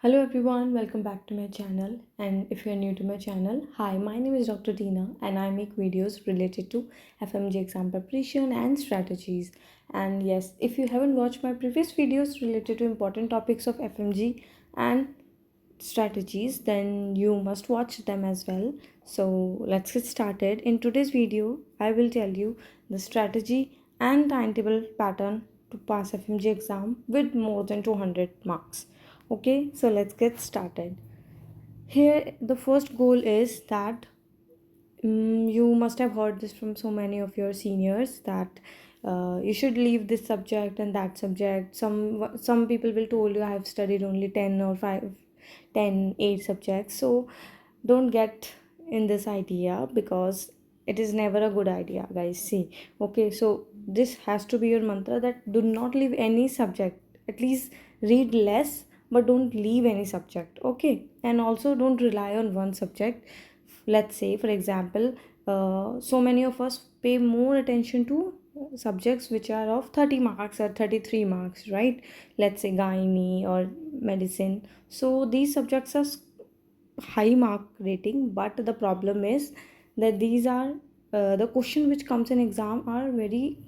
Hello everyone, welcome back to my channel. And if you're new to my channel, hi, my name is Dr.Teena and I make videos related to FMGE exam preparation and strategies. And yes, if you haven't watched my previous videos related to important topics of FMGE and strategies, then you must watch them as well. So let's get started. In today's video, I will tell you the strategy and timetable pattern to pass FMGE exam with more than 200 marks. Okay, so let's get started. Here the first goal is that you must have heard this from so many of your seniors that you should leave this subject and that subject. Some people will told you I have studied only 10 or 5 10 8 subjects. So don't get in this idea, because it is never a good idea, guys. See, okay, so this has to be your mantra, that do not leave any subject. At least read less, but don't leave any subject. Okay, and also don't rely on one subject. Let's say, for example, so many of us pay more attention to subjects which are of 30 marks or 33 marks, right? Let's say gynae or medicine. So these subjects are high mark rating, but the problem is that these are the question which comes in exam are very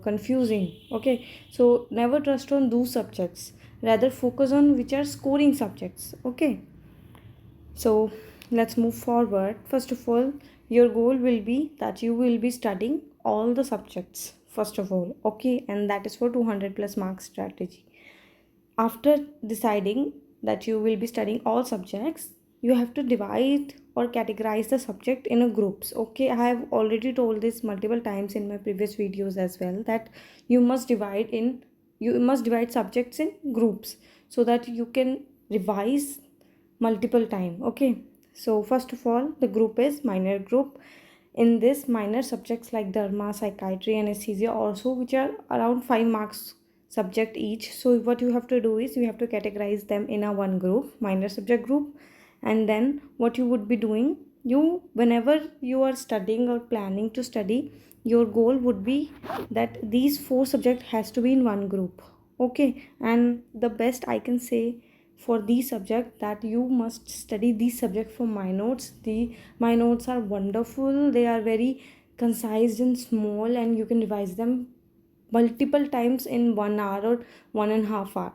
confusing. Okay, so never trust on those subjects, rather focus on which are scoring subjects. Okay, so let's move forward. First of all, your goal will be that you will be studying all the subjects first of all. Okay, and that is for 200 plus marks strategy. After deciding that you will be studying all subjects, you have to divide or categorize the subject in a groups. Okay, I have already told this multiple times in my previous videos as well, that you must divide subjects in groups so that you can revise multiple time. Okay, so first of all, the group is minor group. In this, minor subjects like dharma, psychiatry, anesthesia also, which are around 5 marks subject each. So what you have to do is you have to categorize them in a one group, minor subject group. And then what you would be doing, you whenever you are studying or planning to study, your goal would be that these four subject has to be in one group. Okay, and the best I can say for these subject, that you must study these subject from my notes. My notes are wonderful, they are very concise and small, and you can revise them multiple times in 1 hour or 1.5 hour.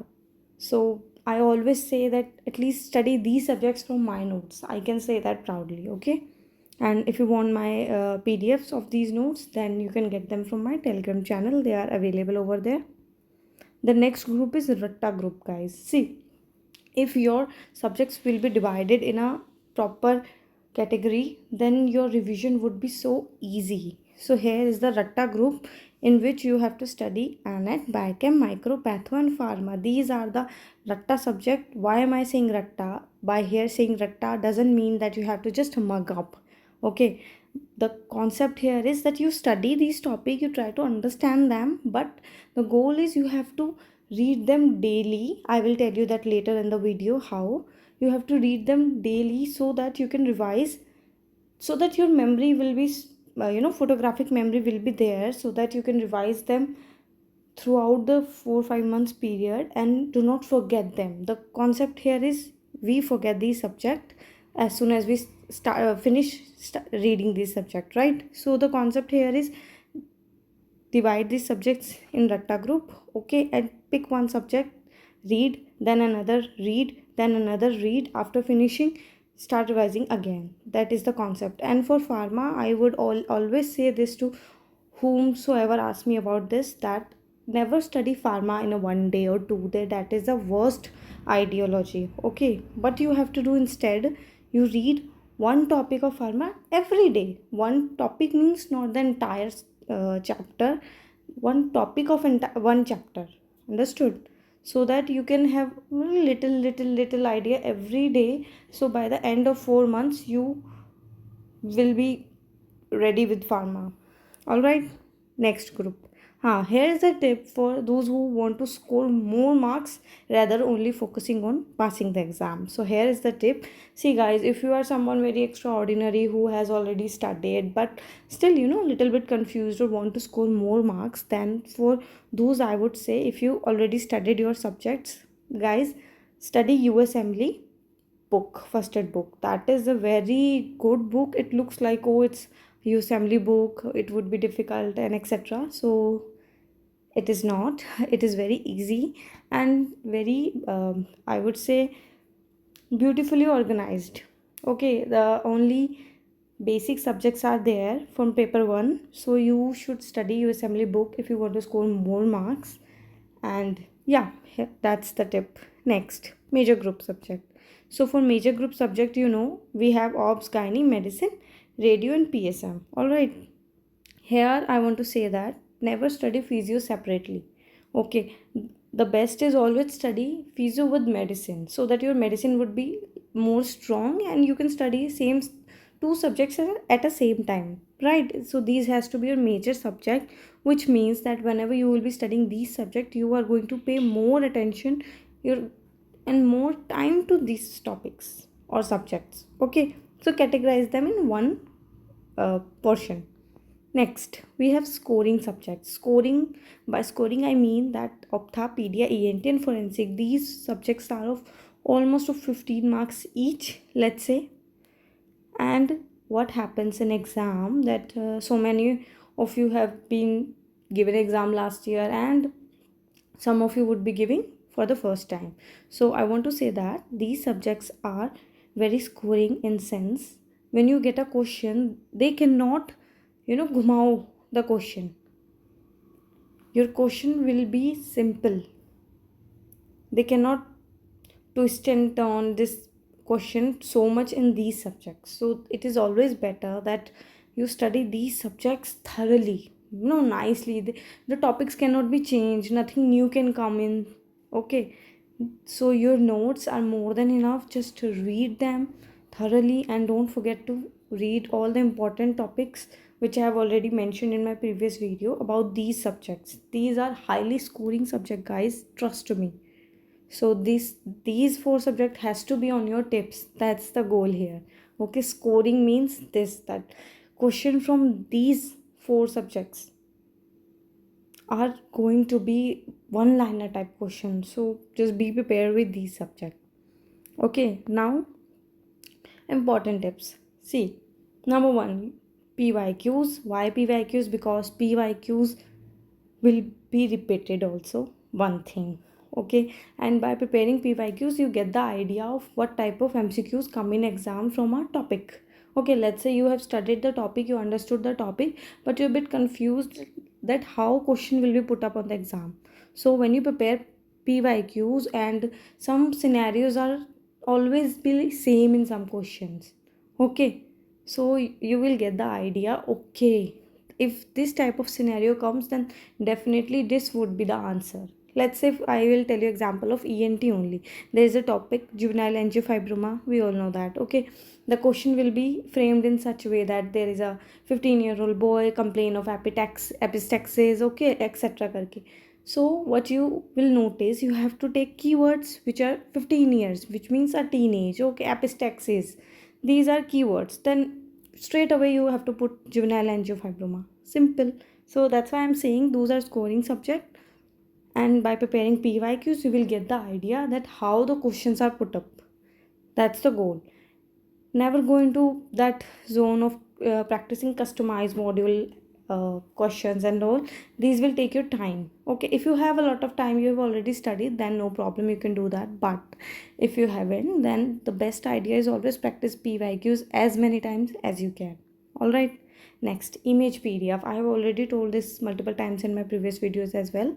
So I always say that at least study these subjects from my notes. I can say that proudly. Okay, and if you want my PDFs of these notes, then you can get them from my Telegram channel. They are available over there. The next group is Ratta group, guys. See, if your subjects will be divided in a proper category, then your revision would be so easy. So here is the Ratta group, in which you have to study ANET, Biochem, Micro, Patho and Pharma. These are the Ratta subject. Why am I saying Ratta? By here saying Ratta doesn't mean that you have to just mug up. Okay, the concept here is that you study these topic, you try to understand them, but the goal is you have to read them daily. I will tell you that later in the video, how you have to read them daily so that you can revise, so that your memory will be photographic memory will be there, so that you can revise them throughout the 4 5 months period and do not forget them. The concept here is we forget the subject as soon as we finish reading this subject, right? So the concept here is divide these subjects in Ratta group. Okay, and pick one subject, read, then another, read, then another, read. After finishing, start revising again. That is the concept. And for pharma, I would always say this to whomsoever asks me about this, that never study pharma in a 1 day or 2 day. That is the worst ideology. Okay, but you have to do instead, you read one topic of pharma every day. One topic means not the entire chapter, one topic of one chapter. Understood? So that you can have little idea every day. So by the end of 4 months, you will be ready with pharma. All right, next group. Here is a tip for those who want to score more marks rather only focusing on passing the exam. So here is the tip. See guys, if you are someone very extraordinary who has already studied but still little bit confused or want to score more marks, then for those I would say, if you already studied your subjects, guys, study USMLE book, first aid book. That is a very good book. It looks like, oh, it's USMLE book, it would be difficult and etc. So it is not. It is very easy and very I would say beautifully organized. Okay, the only basic subjects are there from paper 1, so you should study your assembly book if you want to score more marks. And yeah, that's the tip. Next, major group subject. So for major group subject, we have obs, gynae, medicine, radio and PSM. All right, here I want to say that never study physio separately. Okay, the best is always study physio with medicine, so that your medicine would be more strong and you can study same two subjects at the same time, right? So these has to be your major subject, which means that whenever you will be studying these subject, you are going to pay more attention your and more time to these topics or subjects. Okay, so categorize them in one portion. Next, we have scoring subjects. Scoring, by scoring I mean that Optha, Pedia, ENT and Forensic, these subjects are of almost of 15 marks each, let's say. And what happens in exam that so many of you have been given exam last year and some of you would be giving for the first time. So I want to say that these subjects are very scoring in sense. When you get a question, they cannot ghumao the question. Your question will be simple. They cannot twist and turn this question so much in these subjects. So it is always better that you study these subjects thoroughly, nicely. The topics cannot be changed, nothing new can come in. Okay, so your notes are more than enough. Just read them thoroughly and don't forget to read all the important topics which I have already mentioned in my previous video about these subjects. These are highly scoring subject, guys, trust me. So these four subject has to be on your tips. That's the goal here. Okay, scoring means this, that question from these four subjects are going to be one liner type question, so just be prepared with these subject. Okay, now important tips. See, number 1, PYQs. Why PYQs? Because PYQs will be repeated also, one thing. Okay, and by preparing PYQs you get the idea of what type of MCQs come in exam from a topic. Okay, let's say you have studied the topic, you understood the topic, but you're a bit confused that how question will be put up on the exam. So when you prepare PYQs, and some scenarios are always be same in some questions. Okay, so you will get the idea. Okay, if this type of scenario comes, then definitely this would be the answer. Let's say I will tell you example of ENT only. There is a topic juvenile angiofibroma, we all know that. Okay, the question will be framed in such a way that there is a 15-year-old boy complain of epistaxis, okay, etc karke. So what you will notice, you have to take keywords which are 15 years, which means a teenage. Okay, epistaxis, these are keywords. Then straight away you have to put juvenile angiofibroma. Simple. So that's why I'm saying those are scoring subject, and by preparing PYQs you will get the idea that how the questions are put up. That's the goal. Never go into that zone of practicing customized module questions and all. These will take your time. Okay, if you have a lot of time, you have already studied, then no problem, you can do that. But if you haven't, then the best idea is always practice PYQs as many times as you can. All right, next, image PDF. I have already told this multiple times in my previous videos as well.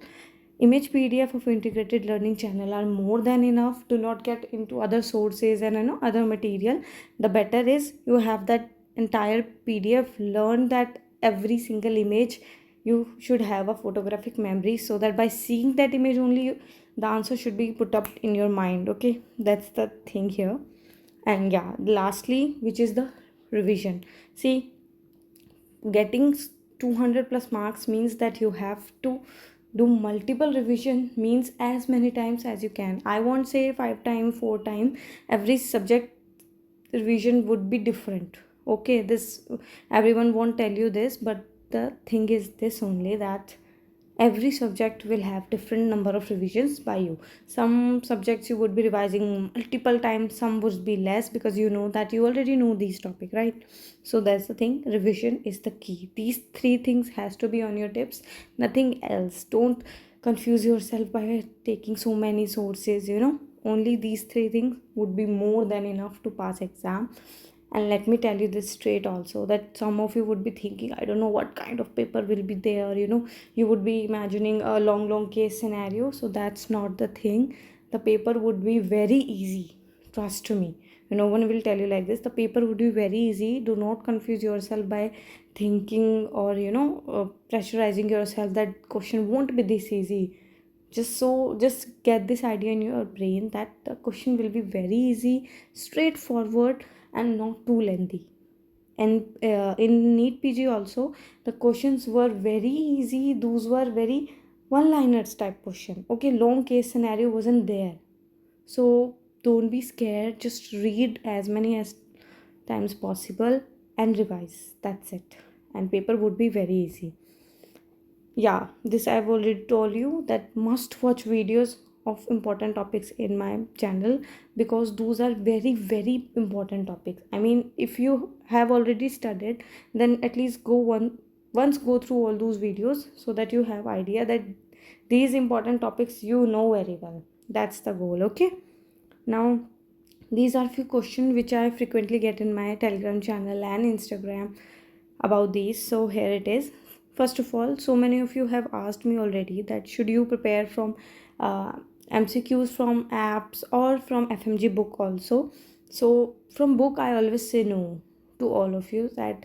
Image PDF of integrated learning channel are more than enough. Do not get into other sources and other material. The better is you have that entire PDF. Learn that every single image. You should have a photographic memory, so that by seeing that image only the answer should be put up in your mind. Okay, that's the thing here. And yeah, lastly, which is the revision. See, getting 200 plus marks means that you have to do multiple revision, means as many times as you can. I won't say 5 times 4 times. Every subject revision would be different. Okay, this everyone won't tell you this, but the thing is this only, that every subject will have different number of revisions by you. Some subjects you would be revising multiple times, some would be less, because you know that you already know these topic, right? So that's the thing, revision is the key. These three things has to be on your tips, nothing else. Don't confuse yourself by taking so many sources, only these three things would be more than enough to pass exam. And let me tell you this straight also, that some of you would be thinking, I don't know what kind of paper will be there, you would be imagining a long case scenario. So that's not the thing. The paper would be very easy, trust me. No one will tell you like this. The paper would be very easy. Do not confuse yourself by thinking or pressurizing yourself that question won't be this easy. Just get this idea in your brain that the question will be very easy, straightforward, and not too lengthy. And in NEET PG also, the questions were very easy. Those were very one liners type question. Okay, long case scenario wasn't there. So don't be scared, just read as many as times possible and revise. That's it. And paper would be very easy. Yeah, this I've already told you, that must watch videos of important topics in my channel, because those are very very important topics. I mean, if you have already studied, then at least once go through all those videos, so that you have idea that these important topics you know very well. That's the goal. Okay, now these are few questions which I frequently get in my Telegram channel and Instagram about these. So here it is. First of all, so many of you have asked me already that should you prepare from uh, MCQs from apps or from FMG book also. So from book I always say no to all of you, that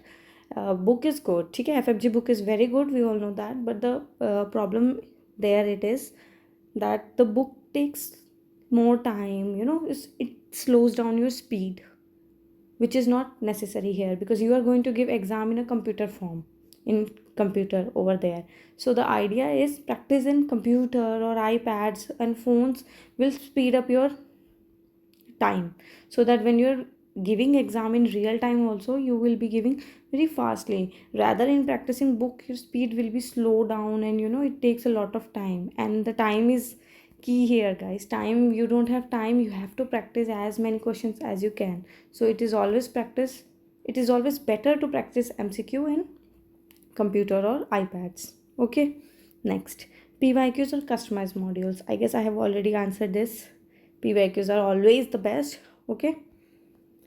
book is good. Okay, FMG book is very good. We all know that, but the problem there it is that the book takes more time. It slows down your speed, which is not necessary here, because you are going to give exam in a computer form, in computer over there. So the idea is practice in computer or iPads and phones will speed up your time, so that when you're giving exam in real time also, you will be giving very fastly. Rather, in practicing book, your speed will be slow down, and it takes a lot of time, and the time is key here, guys. Time, you don't have time, you have to practice as many questions as you can. So it is always better to practice MCQ in computer or iPads. Okay, next, PYQs or customized modules. I guess I have already answered this. PYQs are always the best. Okay,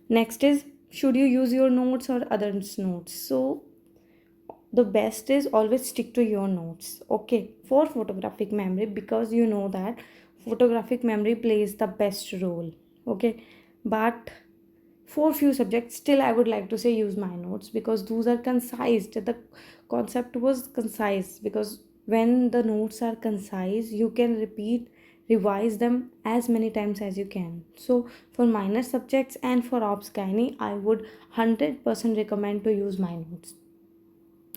next is, should you use your notes or others notes? So the best is always stick to your notes. Okay, for photographic memory, because you know that photographic memory plays the best role. Okay, but for few subjects still I would like to say use my notes, because those are concise. The concept was concise, because when the notes are concise, you can revise them as many times as you can. So for minor subjects and for ops gynae, I would 100% recommend to use my notes.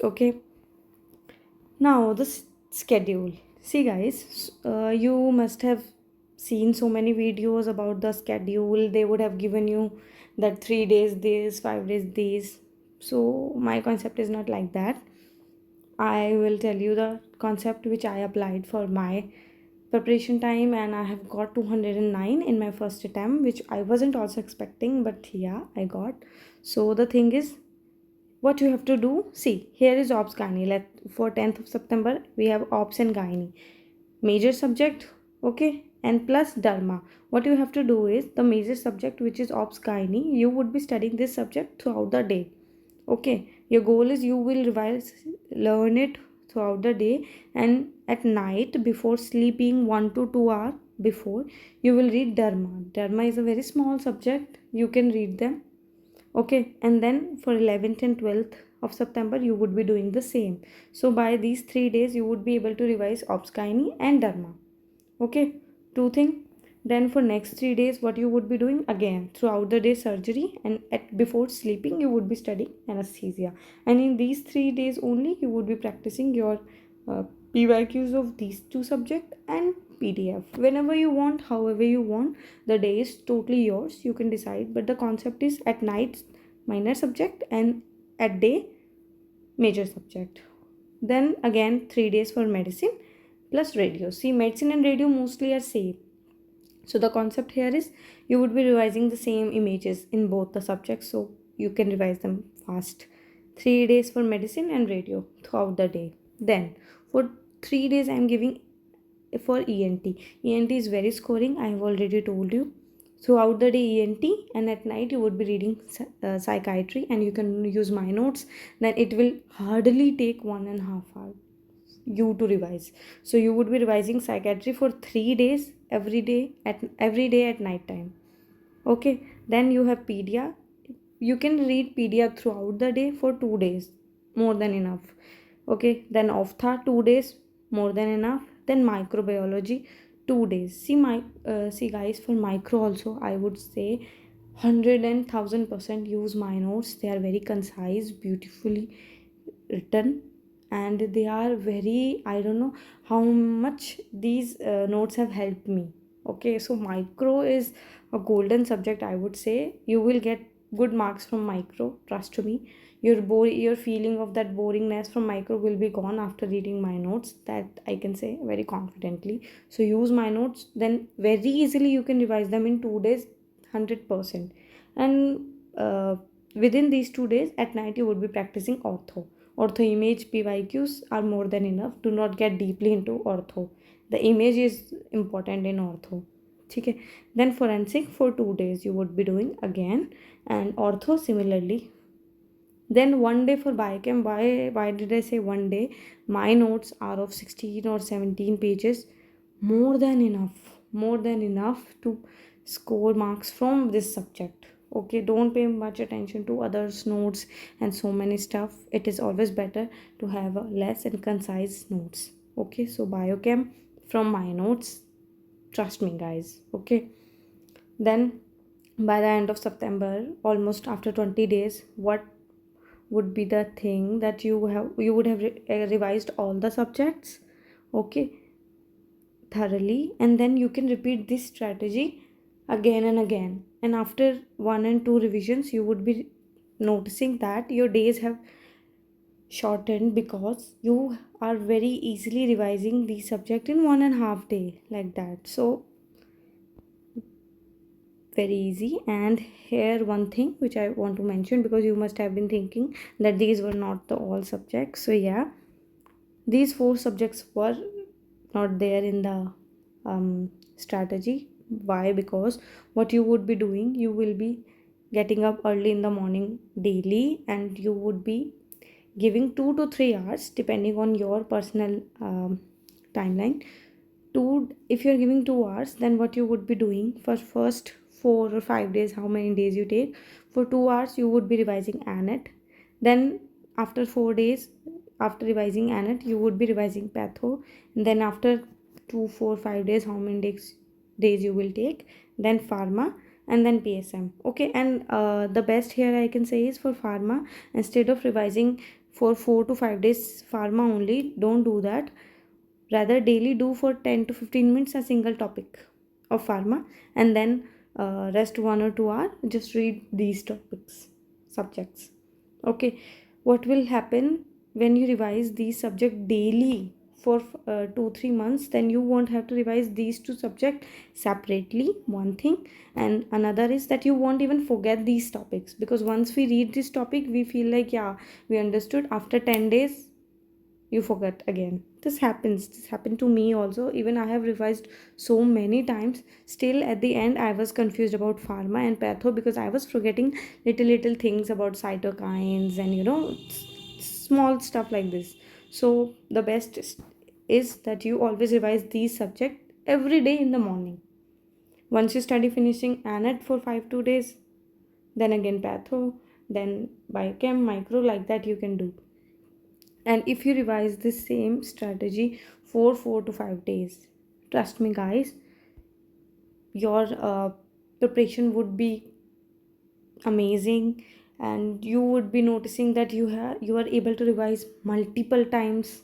Okay, now the schedule. See guys, you must have seen so many videos about the schedule. They would have given you that 3 days this, 5 days this. So my concept is not like that. I will tell you the concept which I applied for my preparation time, and I have got 209 in my first attempt, which I wasn't also expecting, but yeah, I got. So the thing is, what you have to do, see, here is ops gynae. For 10th of September we have ops and gynae, major subject. Okay, and plus derma. What you have to do is, the major subject which is ops gynae, you would be studying this subject throughout the day. Okay, your goal is you will revise, learn it throughout the day, and at night before sleeping 1 to 2 hours before, you will read derma is a very small subject, you can read them. Okay, and then for 11th and 12th of September you would be doing the same. So by these 3 days you would be able to revise ops gynae and derma. Okay, two thing. Then for next 3 days, what you would be doing, again throughout the day surgery, and at before sleeping you would be studying anesthesia. And in these 3 days only you would be practicing your uh, PYQs of these two subjects and PDF. Whenever you want, however you want, the day is totally yours, you can decide. But the concept is, at night minor subject and at day major subject. Then again 3 days for medicine plus radio. See, medicine and radio mostly are same. So the concept here is you would be revising the same images in both the subjects, so you can revise them fast. 3 days for medicine and radio throughout the day. Then for 3 days I am giving for ENT. ENT is very scoring, I have already told you. Throughout the day ENT, and at night you would be reading psychiatry, and you can use my notes. Then it will hardly take 1.5 hours you to revise. So you would be revising psychiatry for 3 days, every day at night time. Okay, then you have pedia. You can read pedia throughout the day for 2 days, more than enough. Okay, then ophtha 2 days, more than enough. Then microbiology 2 days. See guys, for micro also I would say 100% use my notes. They are very concise, beautifully written, and they are very, I don't know how much these notes have helped me. Okay, so micro is a golden subject, I would say. You will get good marks from micro, trust me. Your feeling of that boringness from micro will be gone after reading my notes, that I can say very confidently. So use my notes, then very easily you can revise them in 2 days, 100%. And within these 2 days at night you would be practicing ortho image. PYQs are more than enough. Do not get deeply into ortho. The image is important in ortho. Okay. Then forensic for 2 days you would be doing again, and ortho similarly. Then 1 day for biochem. Why did I say 1 day? My notes are of 16 or 17 pages. More than enough to score marks from this subject. Okay, don't pay much attention to others notes and so many stuff. It is always better to have a less and concise notes. Okay, so biochem from my notes, trust me guys. Okay, then by the end of September, almost after 20 days, what would be the thing that you would have revised all the subjects, okay, thoroughly, and then you can repeat this strategy again and again. And after 1 and 2 revisions you would be noticing that your days have shortened, because you are very easily revising the subject in 1.5 day, like that. So very easy. And here one thing which I want to mention, because you must have been thinking that these were not the all subjects. So yeah, these 4 subjects were not there in the strategy. Why? Because what you would be doing, you will be getting up early in the morning daily, and you would be giving 2 to 3 hours depending on your personal timeline. If you're giving 2 hours, then what you would be doing for first 4 or 5 days, how many days you take, for 2 hours you would be revising ANET. Then after 4 days, after revising ANET, you would be revising patho. And then after 2 4 5 days, how many days you will take, then pharma, and then PSM. Okay, and the best here I can say is for pharma, instead of revising for 4 to 5 days pharma only, don't do that. Rather, daily do for 10 to 15 minutes a single topic of pharma, and then rest 1 or 2 hours just read these subjects. Okay, what will happen when you revise these subjects daily for 2-3 months? Then you won't have to revise these 2 subjects separately, one thing. And another is that you won't even forget these topics, because once we read this topic we feel like, yeah, we understood. After 10 days you forget again. This happened to me also. Even I have revised so many times, still at the end I was confused about pharma and patho, because I was forgetting little things about cytokines and small stuff like this. So the best is that you always revise these subjects every day in the morning. Once you study finishing ANET for 5 2 days, then again patho, then biochem, micro, like that you can do. And if you revise the same strategy for 4 to 5 days, trust me guys, your preparation would be amazing, and you would be noticing that you are able to revise multiple times.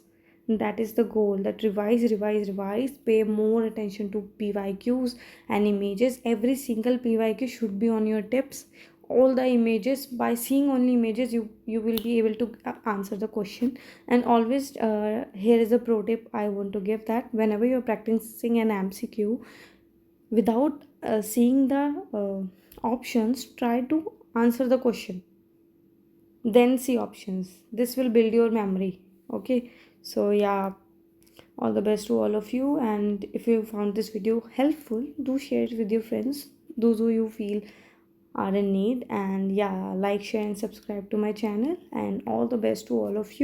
That is the goal, that revise, pay more attention to PYQs and images. Every single PYQ should be on your tips. all the images. By seeing only images, you will be able to answer the question. And always, here is a pro tip I want to give, that whenever you're practicing an MCQ, without seeing the options, try to answer the question, then see options. This will build your memory. Okay, so yeah, all the best to all of you. And if you found this video helpful, do share it with your friends, those who you feel are in need. And yeah, like, share and subscribe to my channel. And all the best to all of you.